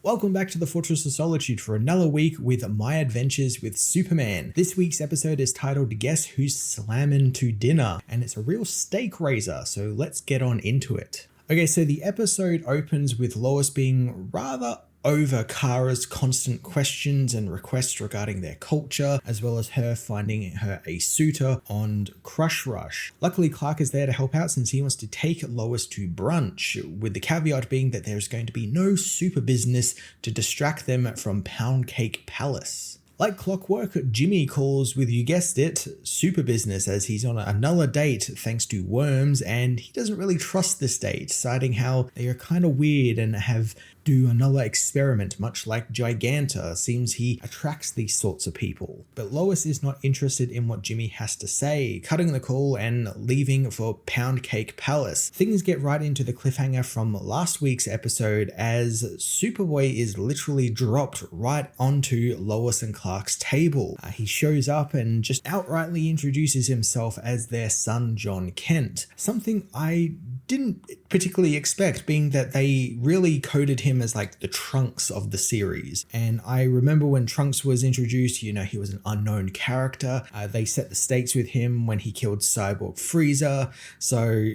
Welcome back to the Fortress of Solitude for another week with my adventures with Superman. This week's episode is titled Guess Who's Slammin' to Dinner, and it's a real steak raiser, so let's get on into it. Okay, so the episode opens with Lois being rather over Kara's constant questions and requests regarding their culture, as well as her finding her a suitor on Crush Rush. Luckily, Clark is there to help out since he wants to take Lois to brunch, with the caveat being that there's going to be no super business to distract them from Pound Cake Palace. Like clockwork, Jimmy calls with, you guessed it, super business, as he's on another date thanks to worms, and he doesn't really trust this date, citing how they are kind of weird and have do another experiment, much like Giganta. Seems he attracts these sorts of people. But Lois is not interested in what Jimmy has to say, cutting the call and leaving for Pound Cake Palace. Things get right into the cliffhanger from last week's episode as Superboy is literally dropped right onto Lois and Clark's table. He shows up and just outrightly introduces himself as their son Jon Kent. Something I didn't particularly expect, being that they really coded him as like the Trunks of the series. And I remember when Trunks was introduced, he was an unknown character. They set the stakes with him when he killed Cyborg Frieza. So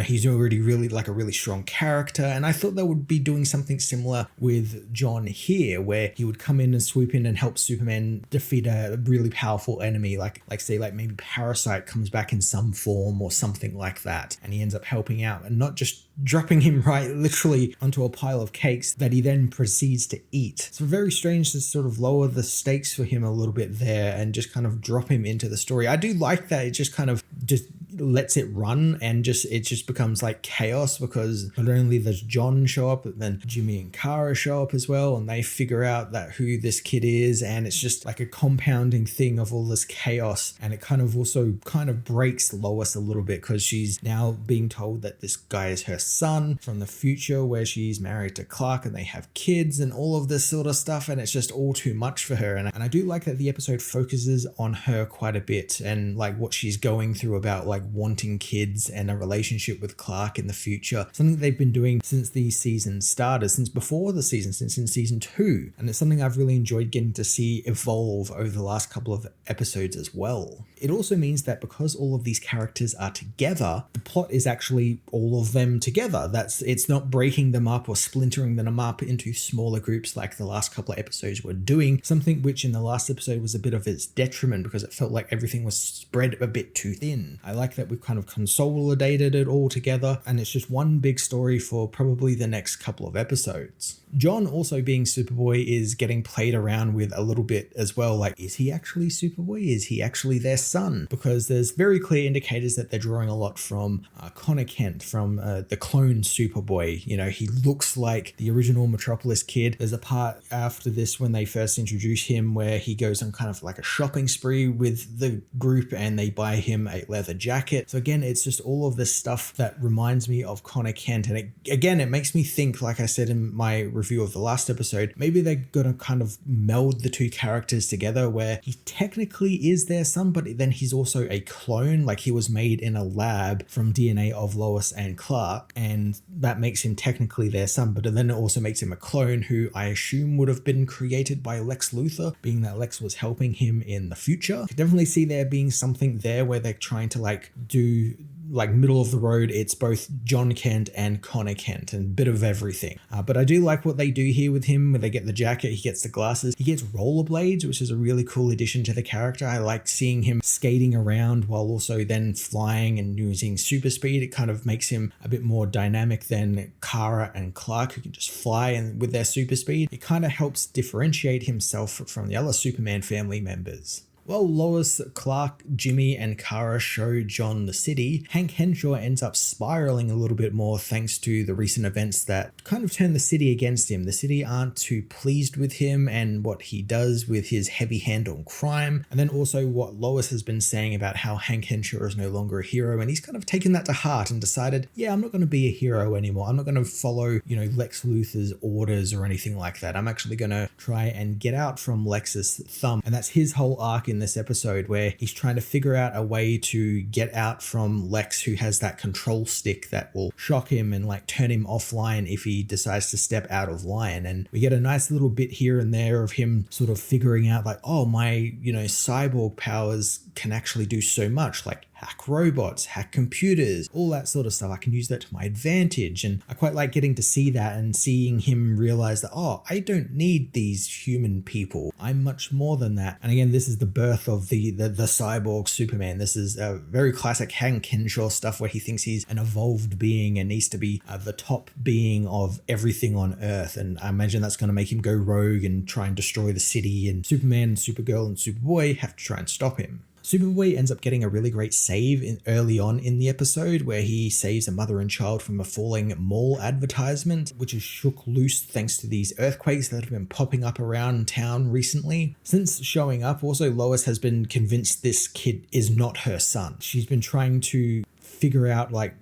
he's already really like a really strong character. And I thought they would be doing something similar with Jon here, where he would come in and swoop in and help Superman defeat a really powerful enemy, like maybe Parasite comes back in some form or something like that. And he ends up helping out and not just dropping him right literally onto a pile of cakes that he then proceeds to eat. It's very strange to sort of lower the stakes for him a little bit there and just kind of drop him into the story. I do like that it just kind of just lets it run and it just becomes like chaos, because not only does Jon show up, but then Jimmy and Kara show up as well, and they figure out that who this kid is, and it's just like a compounding thing of all this chaos. And it kind of also breaks Lois a little bit, because she's now being told that this guy is her son from the future, where she's married to Clark and they have kids and all of this sort of stuff, and it's just all too much for her. And I do like that the episode focuses on her quite a bit and like what she's going through about like wanting kids and a relationship with Clark in the future, something they've been doing since the season started, since before the season, since in season 2. And it's something I've really enjoyed getting to see evolve over the last couple of episodes as well. It also means that because all of these characters are together, the plot is actually all of them together. It's not breaking them up or splintering them up into smaller groups like the last couple of episodes were doing, something which in the last episode was a bit of its detriment, because it felt like everything was spread a bit too thin. I like that we've kind of consolidated it all together, and it's just one big story for probably the next couple of episodes. Jon, also being Superboy, is getting played around with a little bit as well. Like, is he actually Superboy? Is he actually their son? Because there's very clear indicators that they're drawing a lot from Jon Kent, from the clone Superboy. He looks like the original Metropolis kid. There's a part after this when they first introduce him where he goes on kind of like a shopping spree with the group and they buy him a leather jacket. So again, it's just all of this stuff that reminds me of Jon Kent. And it makes me think, like I said in my review of the last episode, maybe they're gonna kind of meld the two characters together, where he technically is their son, but then he's also a clone. Like, he was made in a lab from DNA of Lois and Clark, and that makes him technically their son, but then it also makes him a clone who I assume would have been created by Lex Luthor, being that Lex was helping him in the future. I could definitely see there being something there where they're trying to do middle of the road. It's both Jon Kent and Jon Kent and a bit of everything. But I do like what they do here with him, where they get the jacket, he gets the glasses, he gets rollerblades, which is a really cool addition to the character. I like seeing him skating around while also then flying and using super speed. It kind of makes him a bit more dynamic than Kara and Clark, who can just fly and with their super speed. It kind of helps differentiate himself from the other Superman family members. While Lois, Clark, Jimmy, and Kara show Jon the city, Hank Henshaw ends up spiraling a little bit more thanks to the recent events that kind of turn the city against him. The city aren't too pleased with him and what he does with his heavy hand on crime. And then also what Lois has been saying about how Hank Henshaw is no longer a hero, and he's kind of taken that to heart and decided, yeah, I'm not going to be a hero anymore. I'm not going to follow, Lex Luthor's orders or anything like that. I'm actually going to try and get out from Lex's thumb. And that's his whole arc in in this episode where he's trying to figure out a way to get out from Lex, who has that control stick that will shock him and like turn him offline if he decides to step out of line. And we get a nice little bit here and there of him sort of figuring out like, oh, my, cyborg powers can actually do so much, like hack robots, hack computers, all that sort of stuff. I can use that to my advantage. And I quite like getting to see that and seeing him realize that, oh, I don't need these human people. I'm much more than that. And again, this is the birth of the cyborg Superman. This is a very classic Hank Henshaw stuff where he thinks he's an evolved being and needs to be the top being of everything on Earth. And I imagine that's going to make him go rogue and try and destroy the city. And Superman and Supergirl and Superboy have to try and stop him. Superboy ends up getting a really great save early on in the episode where he saves a mother and child from a falling mall advertisement, which is shook loose thanks to these earthquakes that have been popping up around town recently. Since showing up, also Lois has been convinced this kid is not her son. She's been trying to figure out like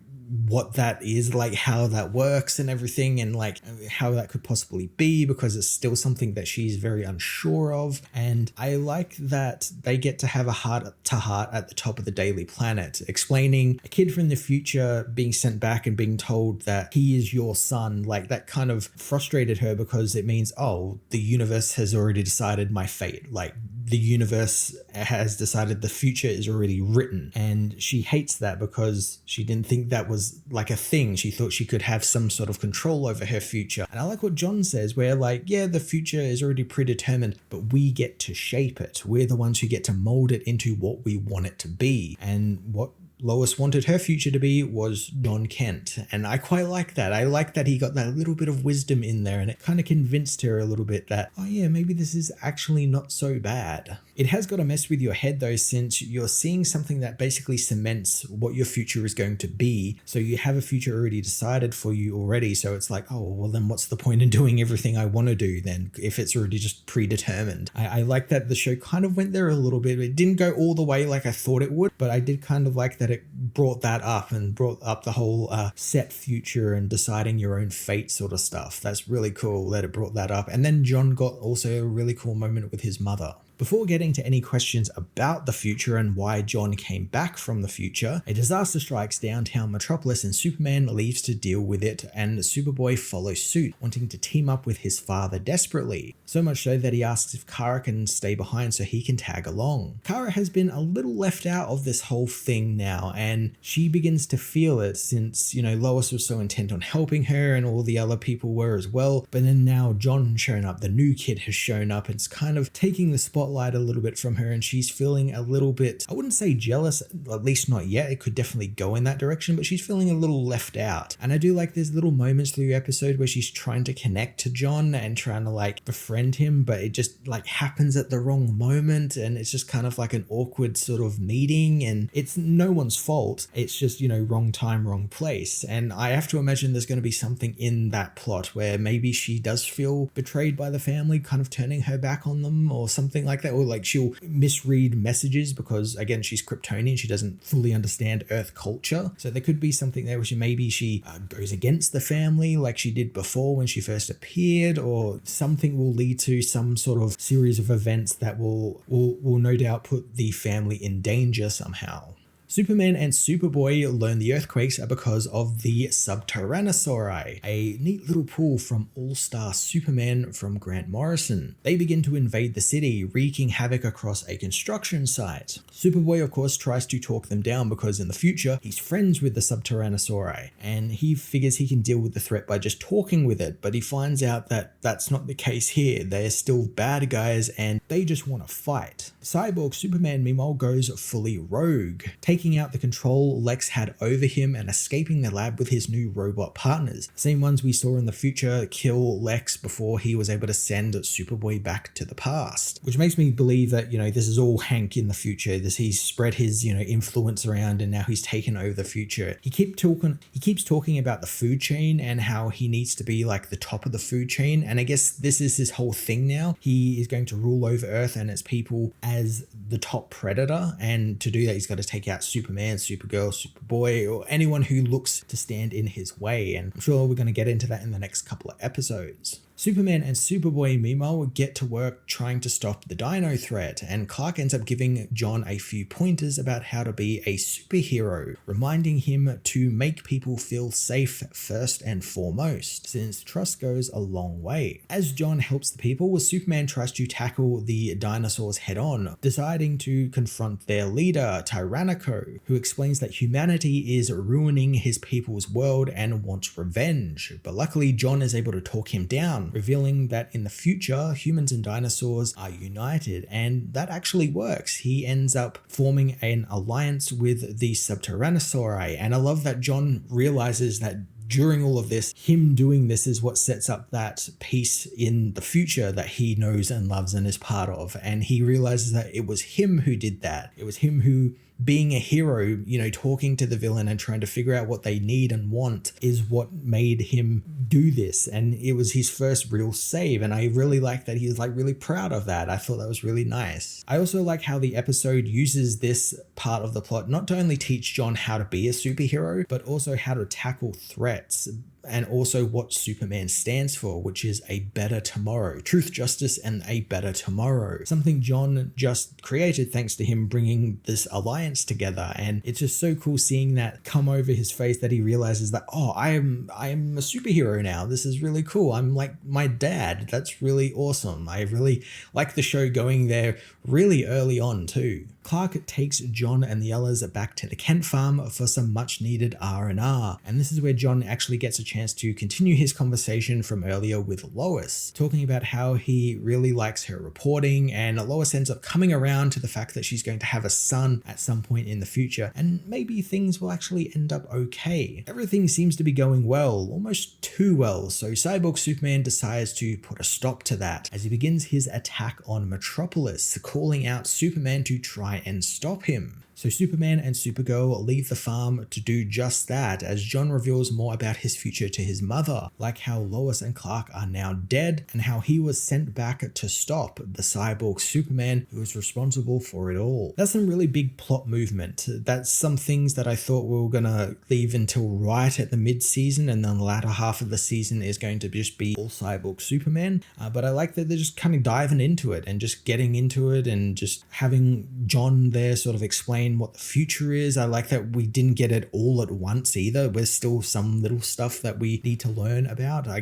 what that is, like how that works and everything, and like how that could possibly be, because it's still something that she's very unsure of. And I like that they get to have a heart-to-heart at the top of the Daily Planet, explaining a kid from the future being sent back and being told that he is your son. Like that kind of frustrated her because it means, oh, the universe has already decided my fate. Like the universe has decided the future is already written, and she hates that because she didn't think that was like a thing. She thought she could have some sort of control over her future. And I like what Jon says, where like, yeah, the future is already predetermined, but we get to shape it. We're the ones who get to mold it into what we want it to be. And what Lois wanted her future to be was Jon Kent. And I quite like that. I like that he got that little bit of wisdom in there, and it kind of convinced her a little bit that, oh yeah, maybe this is actually not so bad. It has got to mess with your head though, since you're seeing something that basically cements what your future is going to be. So you have a future already decided for you already. So it's like, oh, well then what's the point in doing everything I want to do then if it's already just predetermined? I like that the show kind of went there a little bit. It didn't go all the way like I thought it would, but I did kind of like that it brought that up and brought up the whole set future and deciding your own fate sort of stuff. That's really cool that it brought that up. And then Jon got also a really cool moment with his mother. Before getting to any questions about the future and why Jon came back from the future, a disaster strikes downtown Metropolis and Superman leaves to deal with it, and Superboy follows suit, wanting to team up with his father desperately. So much so that he asks if Kara can stay behind so he can tag along. Kara has been a little left out of this whole thing now, and she begins to feel it since, Lois was so intent on helping her and all the other people were as well. But then now Jon shown up, the new kid has shown up, and it's kind of taking the spotlight a little bit from her, and she's feeling a little bit, I wouldn't say jealous, at least not yet. It could definitely go in that direction, but she's feeling a little left out. And I do like there's little moments through the episode where she's trying to connect to Jon and trying to like befriend him, but it just like happens at the wrong moment, and it's just kind of like an awkward sort of meeting, and it's no one's fault. It's just, wrong time, wrong place. And I have to imagine there's going to be something in that plot where maybe she does feel betrayed by the family, kind of turning her back on them or something like that, or like she'll misread messages because again she's Kryptonian, she doesn't fully understand Earth culture. So there could be something there where she goes against the family like she did before when she first appeared, or something will lead to some sort of series of events that will no doubt put the family in danger somehow. Superman and Superboy learn the earthquakes are because of the Subterranosauri, a neat little pull from All-Star Superman from Grant Morrison. They begin to invade the city, wreaking havoc across a construction site. Superboy, of course, tries to talk them down because in the future, he's friends with the Subterranosauri, and he figures he can deal with the threat by just talking with it, but he finds out that that's not the case here. They're still bad guys, and they just want to fight. Cyborg Superman, meanwhile, goes fully rogue, taking out the control Lex had over him and escaping the lab with his new robot partners. Same ones we saw in the future kill Lex before he was able to send Superboy back to the past. Which makes me believe that, this is all Hank in the future. He's spread his, influence around, and now he's taken over the future. He keeps talking about the food chain and how he needs to be like the top of the food chain. And I guess this is his whole thing now. He is going to rule over Earth and its people as the top predator. And to do that, he's got to take out Superman, Supergirl, Superboy, or anyone who looks to stand in his way. And I'm sure we're going to get into that in the next couple of episodes. Superman and Superboy meanwhile get to work trying to stop the dino threat, and Clark ends up giving Jon a few pointers about how to be a superhero, reminding him to make people feel safe first and foremost, since trust goes a long way. As Jon helps the people, Superman tries to tackle the dinosaurs head on, deciding to confront their leader, Tyrannico, who explains that humanity is ruining his people's world and wants revenge. But luckily, Jon is able to talk him down, revealing that in the future, humans and dinosaurs are united, and that actually works. He ends up forming an alliance with the Subtyrannosauri, and I love that Jon realizes that during all of this, him doing this is what sets up that peace in the future that he knows and loves and is part of. And he realizes that it was him who did that. It was him who, being a hero, talking to the villain and trying to figure out what they need and want is what made him do this. And it was his first real save. And I really like that he was really proud of that. I thought that was really nice. I also like how the episode uses this part of the plot not to only teach Jon how to be a superhero, but also how to tackle threats, and also what Superman stands for, which is a better tomorrow. Truth, justice, and a better tomorrow. Something Jon just created thanks to him bringing this alliance together. And it's just so cool seeing that come over his face, that he realizes that, oh, I am a superhero now. This is really cool. I'm like my dad. That's really awesome. I really like the show going there really early on too. Clark takes Jon and the others back to the Kent farm for some much needed R&R. And this is where Jon actually gets a chance to continue his conversation from earlier with Lois, talking about how he really likes her reporting, and Lois ends up coming around to the fact that she's going to have a son at some point in the future, and maybe things will actually end up okay. Everything seems to be going well, almost too well, so Cyborg Superman decides to put a stop to that as he begins his attack on Metropolis, calling out Superman to try and stop him. So Superman and Supergirl leave the farm to do just that, as Jon reveals more about his future to his mother, like how Lois and Clark are now dead, and how he was sent back to stop the cyborg Superman who was responsible for it all. That's some really big plot movement. That's some things that I thought we were gonna leave until right at the mid-season, and then the latter half of the season is going to just be all cyborg Superman. But I like that they're just kind of diving into it and just getting into it, and just having Jon there sort of explain what the future is. I like that we didn't get it all at once either. There's still some little stuff that we need to learn about. I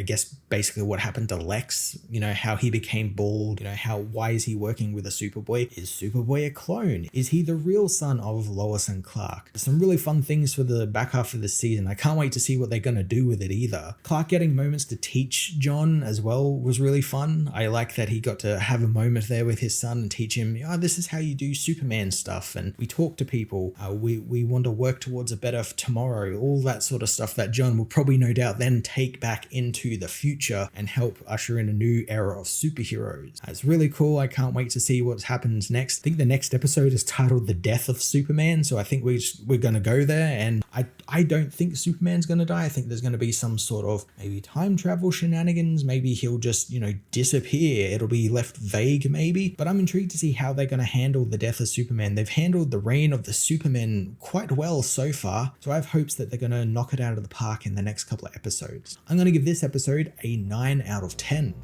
guess basically what happened to Lex, how he became bald, why is he working with a Superboy? Is Superboy a clone? Is he the real son of Lois and Clark? Some really fun things for the back half of the season. I can't wait to see what they're going to do with it either. Clark getting moments to teach Jon as well was really fun. I like that he got to have a moment there with his son and teach him, this is how you do Superman stuff, and we talk to people, we want to work towards a better tomorrow, all that sort of stuff that Jon will probably no doubt then take back into the future and help usher in a new era of superheroes. It's really cool. I can't wait to see what happens next. I think the next episode is titled The Death of Superman, so I think we're going to go there, and I don't think Superman's going to die. I think there's going to be some sort of maybe time travel shenanigans, maybe he'll just disappear. It'll be left vague maybe, but I'm intrigued to see how they're going to handle the death of Superman. They've handled the reign of the Supermen quite well so far, so I have hopes that they're going to knock it out of the park in the next couple of episodes. I'm going to give this episode a 9 out of 10.